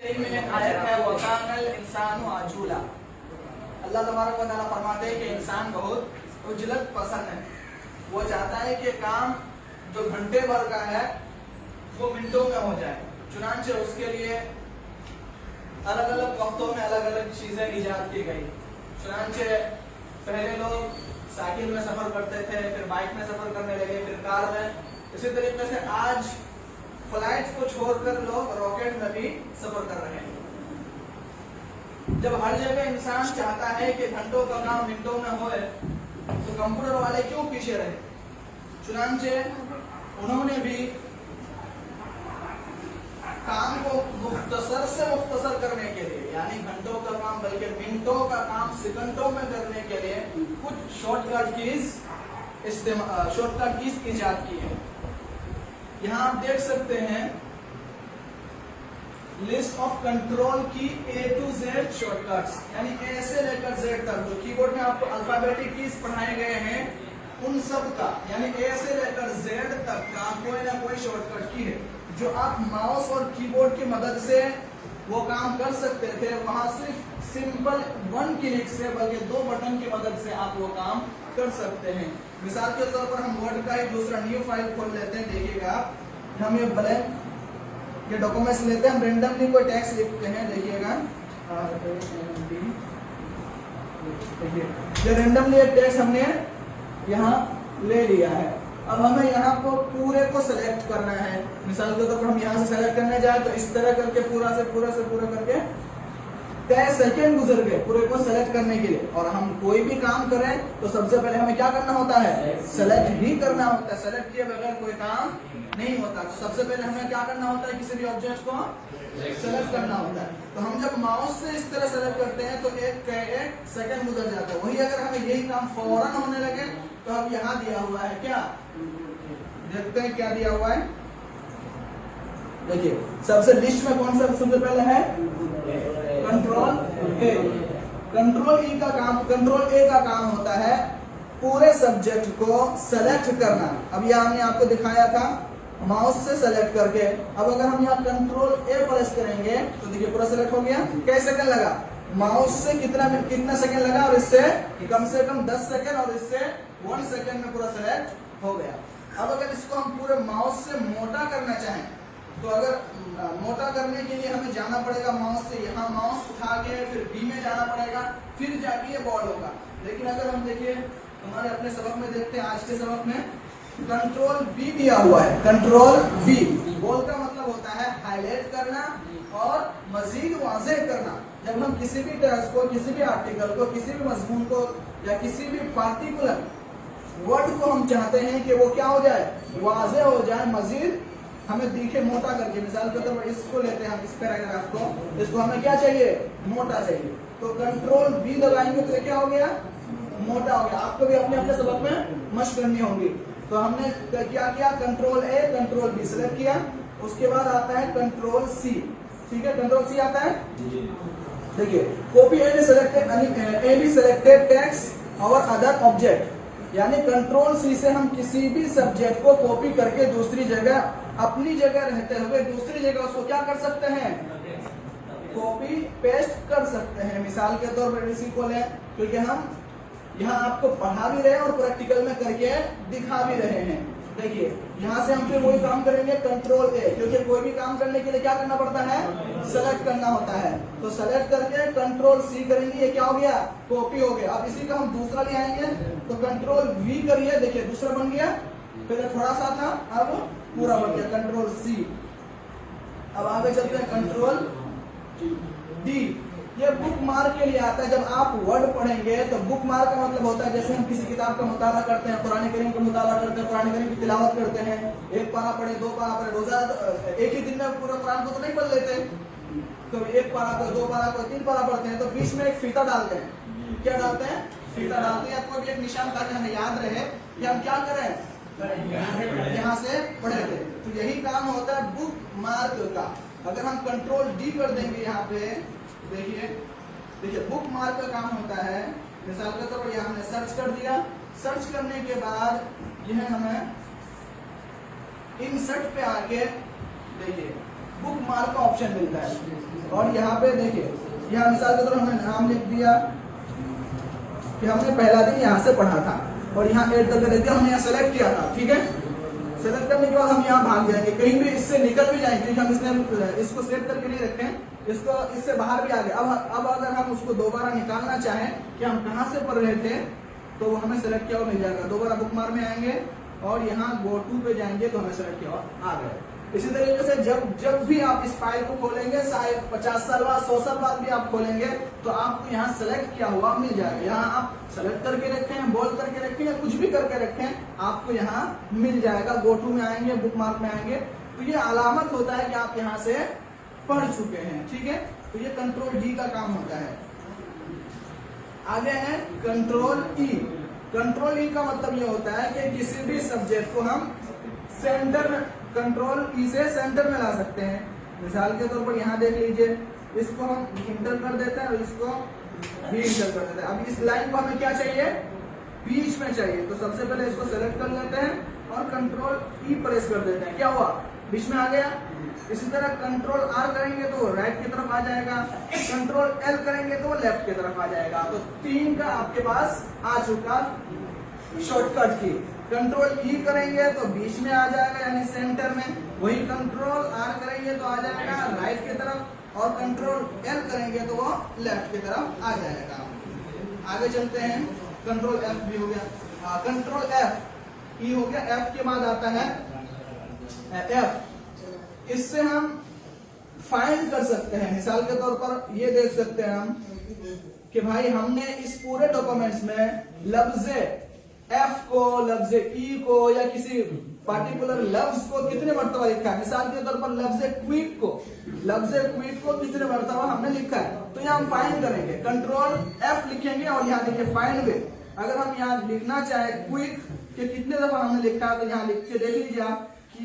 में आयत है वकानल इंसानु आजूला। अल्लाह तबारक व तआला फरमाते हैं कि इंसान बहुत उजलत पसंद है। वो चाहता है कि काम जो घंटे भर का है वो मिनटों में हो जाए। चुनांचे उसके लिए अलग अलग वक्तों में अलग अलग चीजें इजाद की गई। चुनांचे पहले लोग साइकिल में सफर करते थे, फिर बाइक में सफर करने लगे, फिर कार में। इसी तरीके से आज फ्लाइट को छोड़कर लोग रॉकेट में भी सफर कर रहे हैं। जब हर जगह इंसान चाहता है कि घंटों का काम मिनटों में होए, तो कंप्यूटर वाले क्यों पीछे रहे? चुनांचे उन्होंने भी काम को मुख्तसर से मुख्तसर करने के लिए, यानी घंटों का काम बल्कि मिनटों का काम सेकंडों में करने के लिए कुछ शॉर्टकट कीज इजाद की है। यहाँ आप देख सकते हैं लिस्ट ऑफ कंट्रोल की A to Z शॉर्टकट्स, यानी A से लेकर Z तक जो कीबोर्ड में आपको अल्फाबेटिक कीज पढ़ाए गए हैं उन सब का, यानी A से लेकर Z तक का कोई ना कोई शॉर्टकट की है जो आप माउस और कीबोर्ड की मदद से वो काम कर सकते थे। वहां सिर्फ सिंपल 1 क्लिक से बल्कि 2 बटन की मदद से आप वो काम कर सकते हैं। मिसाल के तौर पर हम वर्ड का एक दूसरा न्यू फाइल खोल लेते हैं। देखिएगा हम ये ब्लैंक ये डॉक्यूमेंट्स लेते हैं, हम रेंडमली कोई टेक्स्ट लिखते हैं। देखिएगा ये रेंडमली एक टेक्स्ट हमने यहाँ ले लिया है। अब हमें यहाँ को पूरे को सेलेक्ट करना है। मिसाल के तौर पर हम यहाँ से सेलेक्ट करने जाए तो इस तरह करके पूरा करके 10 सेकंड गुजर गए पूरे को सेलेक्ट करने के लिए। और हम कोई भी काम करें तो सबसे पहले हमें क्या करना होता है? सेलेक्ट ही करना होता है। सेलेक्ट किए बगैर कोई काम नहीं होता। तो सबसे पहले हमें क्या करना होता है? किसी भी ऑब्जेक्ट को सेलेक्ट करना होता है। तो हम जब माउस से इस तरह सेलेक्ट करते हैं तो एक सेकंड गुजर जाता है। वही अगर हमें यही काम फौरन होने लगे तो अब यहाँ दिया हुआ है, क्या देखते हैं क्या दिया हुआ है। देखिए सबसे लिस्ट में कौन सा सबसे पहले है? Control A. कंट्रोल ए का काम होता है पूरे सब्जेक्ट को सेलेक्ट करना। अब यह हमने आपको दिखाया था माउस से सेलेक्ट करके। अब अगर हम यहाँ कंट्रोल ए प्रेस करेंगे तो देखिए पूरा सेलेक्ट हो गया। कैसे सेकंड लगा? माउस से कितना सेकंड लगा? और इससे कम से कम 10 सेकंड और इससे 1 सेकंड में पूरा सेलेक्ट हो गया। अब अगर इसको हम पूरे माउस से मोटा करना चाहें तो अगर मोटा करने के लिए हमें जाना पड़ेगा माउस से, यहाँ माउस उठा के फिर बी में जाना पड़ेगा, फिर जाके ये बॉर्ड होगा। लेकिन अगर हम देखिए हमारे अपने सबक में देखते हैं, आज के सबक में कंट्रोल बी दिया हुआ है। कंट्रोल बी बोल का मतलब होता है हाईलाइट करना और मजीद वाज़ेह करना। जब हम किसी भी टेक्स्ट को, किसी भी आर्टिकल को, किसी भी मजमून को या किसी भी पार्टिकुलर वर्ड को हम चाहते हैं कि वो क्या हो जाए? वाज़ेह हो जाए, मजीद हमें दिखे मोटा करके। मिसाल के तौर पर इसको लेते हैं हम, इस पैराग्राफ को, इसको हमें क्या चाहिए? मोटा चाहिए। तो कंट्रोल बी दबाएंगे तो क्या हो गया? मोटा हो गया। आपको भी अपने अपने सबक में मशक करनी होगी। तो हमने क्या किया? Control A control B select किया। उसके बाद आता है कंट्रोल सी। ठीक है, कंट्रोल सी आता है। देखिए कॉपी एनी सेलेक्टेड टेक्स्ट और अदर ऑब्जेक्ट, यानी कंट्रोल सी से हम किसी भी सब्जेक्ट को कॉपी करके दूसरी जगह, अपनी जगह रहते हुए दूसरी जगह उसको क्या कर सकते हैं? कॉपी पेस्ट कर सकते हैं। मिसाल के तौर पर इसी को लें, क्योंकि हम यहाँ आपको पढ़ा भी रहे हैं और प्रैक्टिकल में करके दिखा भी रहे हैं। देखिए यहाँ से हम फिर वही काम करेंगे कंट्रोल ए, क्योंकि कोई भी काम करने के लिए क्या करना पड़ता है? सेलेक्ट करना होता है। तो सेलेक्ट करके कंट्रोल सी करेंगे, ये क्या हो गया? कॉपी हो गया। अब इसी का हम दूसरा ले आएंगे तो कंट्रोल वी करिए, देखिए दूसरा बन गया। पहले थोड़ा सा था, अब पूरा बन गया कंट्रोल सी। अब आगे चलते हैं कंट्रोल डी। ये बुक मार्क के लिए आता है। जब आप वर्ड पढ़ेंगे तो बुक मार्क का मतलब होता है जैसे हम किसी किताब का मुताला करते हैं, कुरान करीम का मुताला करते हैं, कुरान करीम की तिलावत करते हैं, 1 पारा पढ़े, 2 पारा पढ़े। रोजा एक ही दिन में पूरा कुरान को तो नहीं पढ़ लेते, तो 1 पारा को, 2 पारा को, 3 पारा पढ़ते हैं। तो बीच में एक फीता डालते हैं। क्या डालते हैं? फीता डालते हैं। आपको भी एक निशान ताकि हमें याद रहे कि हम क्या करें, यहाँ से पढ़े थे। तो यही काम होता है बुक मार्क का। अगर हम कंट्रोल डी कर देंगे यहाँ पे, देखिए बुक मार्क का काम होता है। मिसाल के तौर पर यहाँ हमने सर्च कर दिया। सर्च करने के बाद यह हमें इंसर्ट पे आके देखिए बुक मार्क का ऑप्शन मिलता है। और यहाँ पे देखिए, यहाँ मिसाल के तौर पर हमने नाम लिख दिया कि हमने पहला दिन यहाँ से पढ़ा था, और यहाँ ऐड करके देख दिया, हमने यहाँ सेलेक्ट किया था। ठीक है, सेलेक्ट करने के बाद हम यहाँ भाग जाएंगे, कहीं भी इससे निकल भी जाएंगे क्योंकि हम इसको सेव करके नहीं रखे हैं, इसको इससे बाहर भी आ गए। अब अगर हम उसको दोबारा निकालना चाहें कि हम कहाँ से पढ़ रहे थे, तो वो हमें सेलेक्ट किया हुआ मिल जाएगा। दोबारा बुक मार्क में आएंगे और यहाँ गो टू पे जाएंगे तो हमें सेलेक्ट किया हुआ आ गए। इसी तरीके से जब भी आप इस फाइल को खोलेंगे, शायद 50 साल बाद 100 साल बाद भी आप खोलेंगे, तो आपको यहाँ सेलेक्ट किया हुआ मिल जाएगा। यहाँ आप सेलेक्ट करके रखें, बोल्ड करके रखें या कुछ भी करके रखें, आपको यहाँ मिल जाएगा। गो टू में आएंगे, बुक मार्क में आएंगे, तो ये अलामत होता है कि आप यहाँ से पढ़ चुके हैं। ठीक है, तो ये कंट्रोल डी का काम होता है। आगे है कंट्रोल ई। कंट्रोल ई का मतलब ये होता है कि किसी भी सब्जेक्ट को हम सेंटर में, कंट्रोल ई से सेंटर में ला सकते हैं। मिसाल के तौर पर यहाँ देख लीजिए, इसको हम इंटर कर देते हैं और इसको भी इंटर कर देते हैं। अब इस लाइन को हमें क्या चाहिए, बीच में चाहिए, तो सबसे पहले इसको सेलेक्ट कर लेते हैं और कंट्रोल ई प्रेस कर देते हैं। क्या हुआ, बीच में आ गया। इसी तरह कंट्रोल आर करेंगे तो राइट की तरफ आ जाएगा, कंट्रोल एल करेंगे तो लेफ्ट की तरफ आ जाएगा। तो 3 का आपके पास आ चुका शॉर्टकट की। कंट्रोल ई करेंगे तो बीच में आ जाएगा यानी सेंटर में, वही कंट्रोल आर करेंगे तो आ जाएगा राइट की तरफ, और कंट्रोल एल करेंगे तो वो लेफ्ट की तरफ आ जाएगा। आगे चलते हैं, कंट्रोल एफ भी हो गया, कंट्रोल एफ ई हो गया। एफ के बाद आता है एफ, इससे हम फाइंड कर सकते हैं। मिसाल के तौर पर ये देख सकते हैं हम कि भाई हमने इस पूरे डॉक्यूमेंट्स में लफ्ज एफ को, लफ्ज ई को या किसी पार्टिकुलर लफ्ज को कितने मरतबा लिखा है। मिसाल के तौर पर लफ्ज क्विक को कितने मरतबा हमने लिखा है, तो यहाँ हम फाइंड करेंगे। कंट्रोल एफ लिखेंगे और यहाँ देखिए फाइंड विद। अगर हम यहाँ लिखना चाहे क्विक के कितने दफा हमने लिखा है, तो यहाँ लिख के देख लीजिए आप कि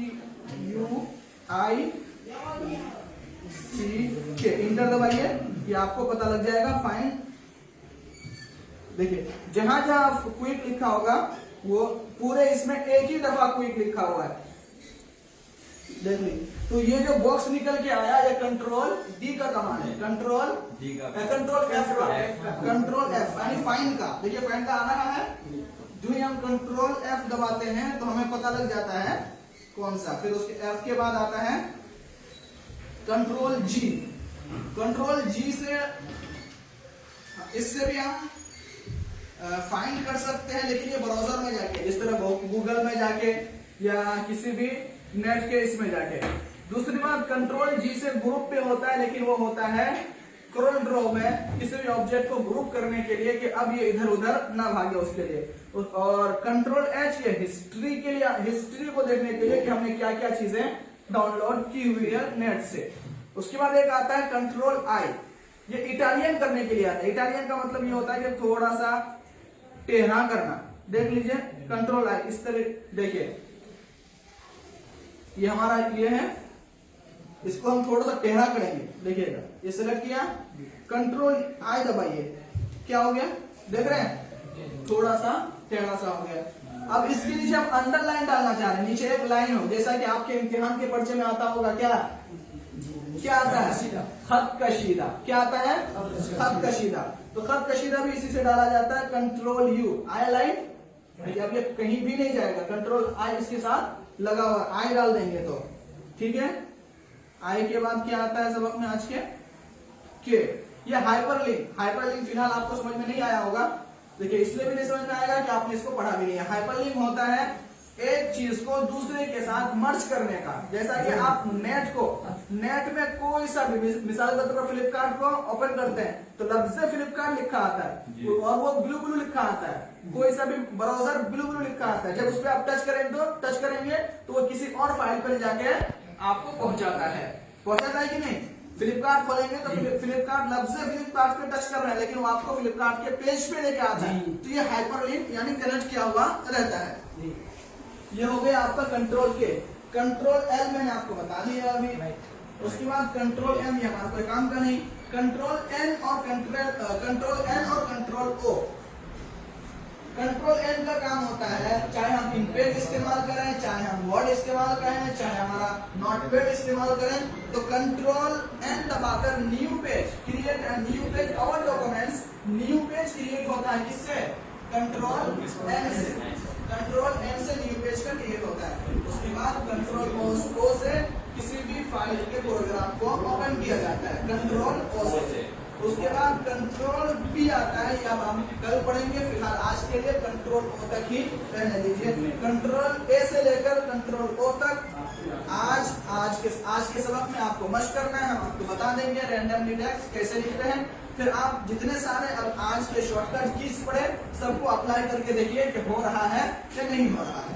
UIC के इंटर दबाइए, ये आपको पता लग जाएगा फाइंड। देखिए जहां जहां क्विक लिखा होगा वो पूरे इसमें एक ही दफा क्विक लिखा हुआ है। देख लीजिए, तो ये जो बॉक्स निकल के आया ये कंट्रोल डी का कमांड है, कंट्रोल एफ का, कंट्रोल एफ यानी फाइंड का। देखिए फाइंड का आ रहा है, जो ही हम कंट्रोल एफ दबाते हैं तो हमें पता लग जाता है कौन सा। फिर उसके एफ के बाद आता है कंट्रोल जी। कंट्रोल जी से इससे भी हम फाइंड कर सकते हैं, लेकिन ये ब्राउजर में जाके, इस तरह गूगल में जाके या किसी भी नेट के इसमें जाके। दूसरी बात, कंट्रोल जी से ग्रुप पे होता है, लेकिन वो होता है क्रॉल ड्रॉ में, किसी भी ऑब्जेक्ट को ग्रुप करने के लिए कि अब ये इधर उधर ना भागे उसके लिए। और कंट्रोल एच ये हिस्ट्री के लिए, हिस्ट्री को देखने के लिए कि हमने क्या क्या चीजें डाउनलोड की हुई है नेट से। उसके बाद एक आता है कंट्रोल आई, ये इटालियन करने के लिए आता है। इटालियन का मतलब ये होता है कि थोड़ा सा टेढ़ा करना। देख लीजिए कंट्रोल आई, इस तरह देखिए ये हमारा ये है, इसको हम थोड़ा सा टेढ़ा करेंगे। देखिएगा ये सेलेक्ट किया, कंट्रोल आई दबाइए, क्या हो गया देख रहे हैं, थोड़ा सा टेढ़ा सा हो गया। अब इसके नीचे हम अंडरलाइन डालना चाह रहे हैं, नीचे एक लाइन हो, जैसा कि आपके इम्तिहान के पर्चे में आता होगा, क्या आता है, खत कशीदा। क्या आता है, खत कशीदा। तो खत कशीदा भी इसी से डाला जाता है। कंट्रोल यू, आई लाइन, अब ये कहीं भी नहीं जाएगा, कंट्रोल आई इसके साथ लगा हुआ, आई डाल देंगे तो ठीक है। आई के बाद क्या आता है सबक में आज के ये हाइपरलिंक। हाइपरलिंक फिलहाल आपको समझ में नहीं आया होगा, देखिए इसलिए भी नहीं समझ में आएगा कि आपने इसको पढ़ा भी नहीं है। हाइपरलिंक होता है एक चीज को दूसरे के साथ मर्ज करने का। जैसा कि आप नेट में कोई सा भी, मिसाल के तौर पर फ्लिपकार्ट को ओपन करते हैं तो लफ्ज फ्लिपकार्ट लिखा आता है और वो ब्लू ब्लू लिखा आता है। कोई सा भी ब्राउजर ब्लू ब्लू लिखा आता है, जब उस पर आप टच करेंगे तो वो किसी और फाइल पर जाके आपको पहुंचाता है कि नहीं। फ्लिपकार्ट खोलेंगे तो फ्लिपकार्ट लफ्ज फ्लिपकार्ट पे टच कर रहे हैं, लेकिन वो आपको फ्लिपकार्ट के पेज पे लेके आता है। तो ये हाइपरलिंक यानी कनेक्ट किया हुआ रहता है। ये हो गया आपका कंट्रोल के। कंट्रोल एल मैंने आपको बता दिया अभी। उसके बाद कंट्रोल एम, ये हमारा कोई काम का नहीं। कंट्रोल एन और कंट्रोल ओ, कंट्रोल एन का काम होता है, चाहे हम इनपेज इस्तेमाल करें, चाहे हम वर्ड इस्तेमाल करें, चाहे हमारा नोटपैड इस्तेमाल करें, तो कंट्रोल एन दबाकर new page create new page और डॉक्यूमेंट्स न्यू पेज क्रिएट होता है किससे? कंट्रोल एन से। कंट्रोल एन से न्यू पेज का क्रिएट होता है। उसके बाद कंट्रोल ओ से किसी भी फाइल के प्रोग्राम को ओपन किया जाता है, कंट्रोल ओ से। उसके बाद कंट्रोल पी आता है, या हम कल पढ़ेंगे, फिलहाल आज के लिए कंट्रोल ओ तक ही रहने दीजिए। कंट्रोल ए से लेकर कंट्रोल ओ तक आज के सबक में आपको मशक करना है। हम आपको बता देंगे रैंडमली टेक्स्ट कैसे लिखते हैं, फिर आप जितने सारे अब आज के शॉर्टकट कीज पढ़े सबको अप्लाई करके देखिए कि हो रहा है या नहीं हो रहा है।